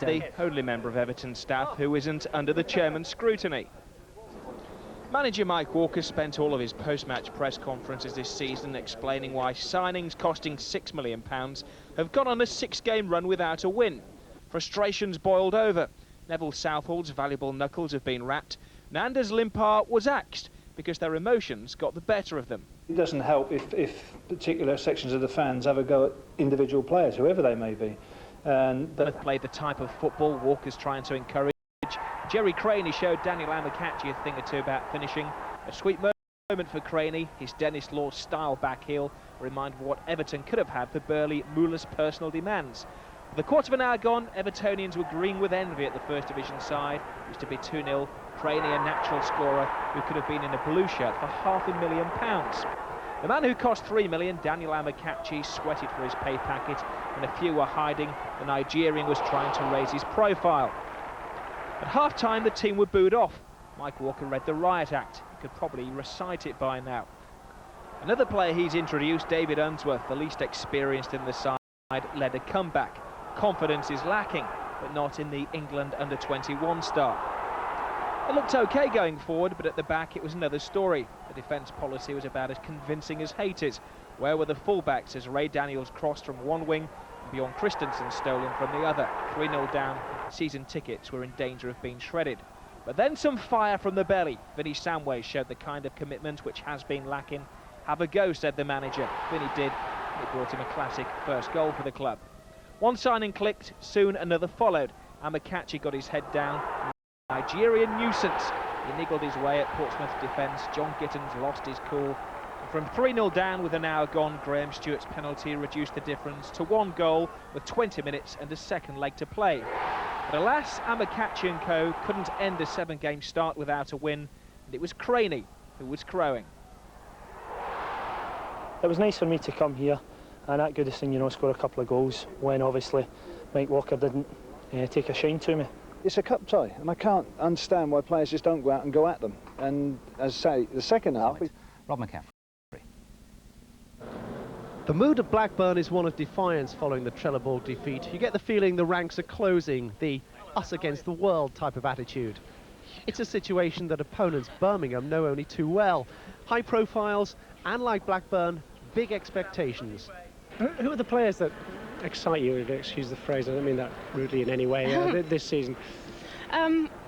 The only member of Everton staff who isn't under the chairman's scrutiny. Manager Mike Walker spent all of his post-match press conferences this season explaining why signings costing £6 million have gone on a 6-game run without a win. Frustrations boiled over. Neville Southall's valuable knuckles have been rapped. Anders Limpar was axed because their emotions got the better of them. It doesn't help if particular sections of the fans have a go at individual players, whoever they may be. And both played the type of football Walker's trying to encourage. Gerry Craney showed Daniel Amokachi a thing or two about finishing. A sweet moment for Craney. His Dennis Law style back heel reminded of what Everton could have had for Burley Mueller's personal demands. With a quarter of an hour gone, Evertonians were green with envy at the First Division side. It was to be 2-0. Craney, a natural scorer who could have been in a blue shirt for £500,000. The man who cost £3 million, Daniel Amokachi, sweated for his pay packet, and a few were hiding. The Nigerian was trying to raise his profile. At half-time, the team were booed off. Mike Walker read the riot act. He could probably recite it by now. Another player he's introduced, David Unsworth, the least experienced in the side, led a comeback. Confidence is lacking, but not in the England under-21 star. It looked okay going forward, but at the back it was another story. The defence policy was about as convincing as haters. Where were the fullbacks as Ray Daniels crossed from one wing and Bjorn Christensen stolen from the other? 3-0 down, season tickets were in danger of being shredded. But then some fire from the belly. Vinny Samway showed the kind of commitment which has been lacking. Have a go, said the manager. Vinny did, and it brought him a classic first goal for the club. One signing clicked, soon another followed. Amokachi got his head down. Nigerian nuisance. He niggled his way at Portsmouth's defence. John Gittens lost his cool. And from 3-0 down with an hour gone, Graham Stewart's penalty reduced the difference to 1 goal with 20 minutes and a second leg to play. But alas, Amokachi and co couldn't end a 7-game start without a win, and it was Craney who was crowing. It was nice for me to come here and at Goodison, score a couple of goals when obviously Mike Walker didn't take a shine to me. it's a cup tie, and I can't understand why players just don't go out and go at them. And as I say, the second half... Rob McCaffrey. The mood of Blackburn is one of defiance following the Trelleborg defeat. You get the feeling the ranks are closing, the us against the world type of attitude. It's a situation that opponents Birmingham know only too well. High profiles, and like Blackburn, big expectations. Who are the players that excite you, excuse the phrase, I don't mean that rudely in any way, this season?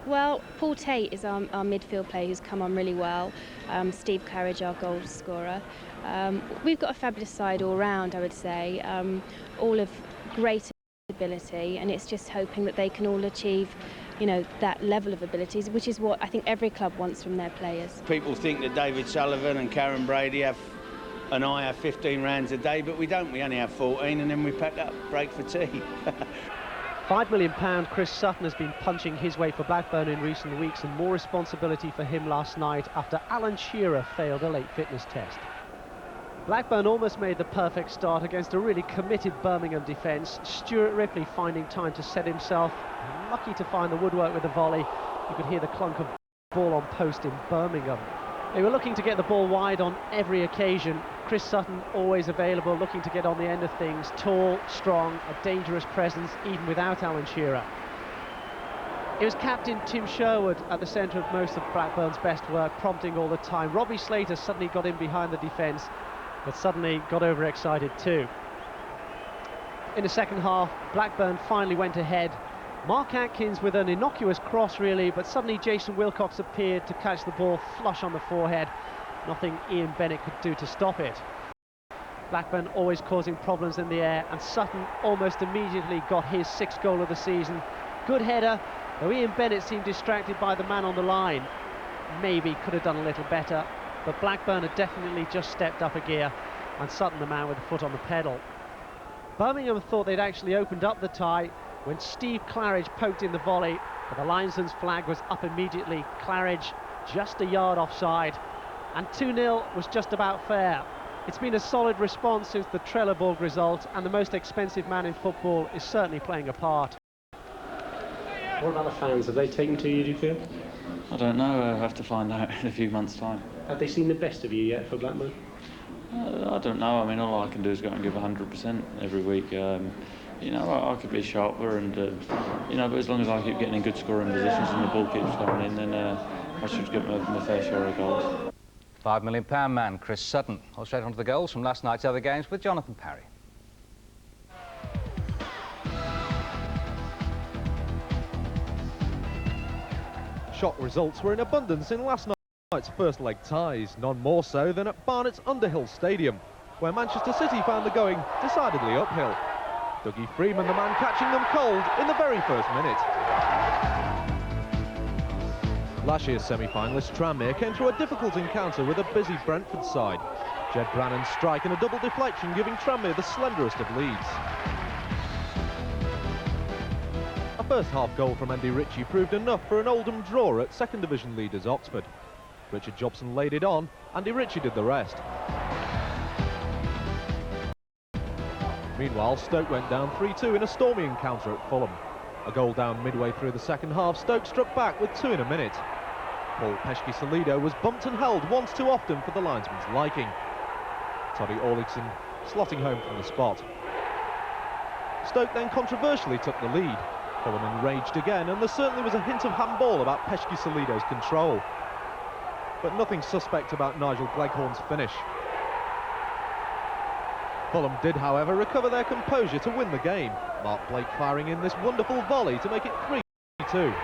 Well, Paul Tate is our midfield player who's come on really well. Steve Claridge, our goal scorer. We've got a fabulous side all round, I would say, all of great ability, and it's just hoping that they can all achieve, you know, that level of abilities, which is what I think every club wants from their players. People think that David Sullivan and Karen Brady and I have 15 rounds a day, but we don't. We only have 14, and then we pack up, break for tea. £5 million Chris Sutton has been punching his way for Blackburn in recent weeks, and more responsibility for him last night after Alan Shearer failed a late fitness test. Blackburn almost made the perfect start against a really committed Birmingham defence. Stuart Ripley finding time to set himself, lucky to find the woodwork with the volley. You could hear the clunk of ball on post in Birmingham. They were looking to get the ball wide on every occasion. Chris Sutton always available, looking to get on the end of things. Tall, strong, a dangerous presence even without Alan Shearer. It was captain Tim Sherwood at the centre of most of Blackburn's best work, prompting all the time. Robbie Slater suddenly got in behind the defence, but suddenly got overexcited too. In the second half, Blackburn finally went ahead. Mark Atkins with an innocuous cross really, but suddenly Jason Wilcox appeared to catch the ball flush on the forehead. Nothing Ian Bennett could do to stop it. Blackburn always causing problems in the air, and Sutton almost immediately got his 6th goal of the season. Good header, though Ian Bennett seemed distracted by the man on the line. Maybe could have done a little better, but Blackburn had definitely just stepped up a gear, and Sutton the man with the foot on the pedal. Birmingham thought they'd actually opened up the tie when Steve Claridge poked in the volley, but the linesman's flag was up immediately. Claridge just a yard offside, and 2-0 was just about fair. It's been a solid response since the Trelleborg result, and the most expensive man in football is certainly playing a part. What about the fans? Have they taken to you, do you feel? I don't know, I'll have to find out in a few months' time. Have they seen the best of you yet for Blackburn? I don't know, I mean, all I can do is go and give 100% every week. You know, I could be sharper, and you know, but as long as I keep getting in good scoring positions and the ball keeps coming in, then I should get my fair share of goals. £5 million man Chris Sutton. I'll straight on to the goals from last night's other games with Jonathan Parry. Shock results were in abundance in last night's first leg ties, none more so than at Barnet's Underhill Stadium, where Manchester City found the going decidedly uphill. Dougie Freeman, the man catching them cold in the very first minute. Last year's semi-finalist Tranmere came through a difficult encounter with a busy Brentford side. Jed Brannan's strike and a double deflection giving Tranmere the slenderest of leads. A first half goal from Andy Ritchie proved enough for an Oldham draw at second division leaders Oxford. Richard Jobson laid it on, Andy Ritchie did the rest. Meanwhile, Stoke went down 3-2 in a stormy encounter at Fulham. A goal down midway through the second half, Stoke struck back with 2 in a minute. Paul Pesky-Solido was bumped and held once too often for the linesman's liking. Toddy Orlickson slotting home from the spot. Stoke then controversially took the lead. Fulham enraged again, and there certainly was a hint of handball about Pesky-Solido's control. But nothing suspect about Nigel Gleghorn's finish. Fulham did, however, recover their composure to win the game. Mark Blake firing in this wonderful volley to make it 3-2.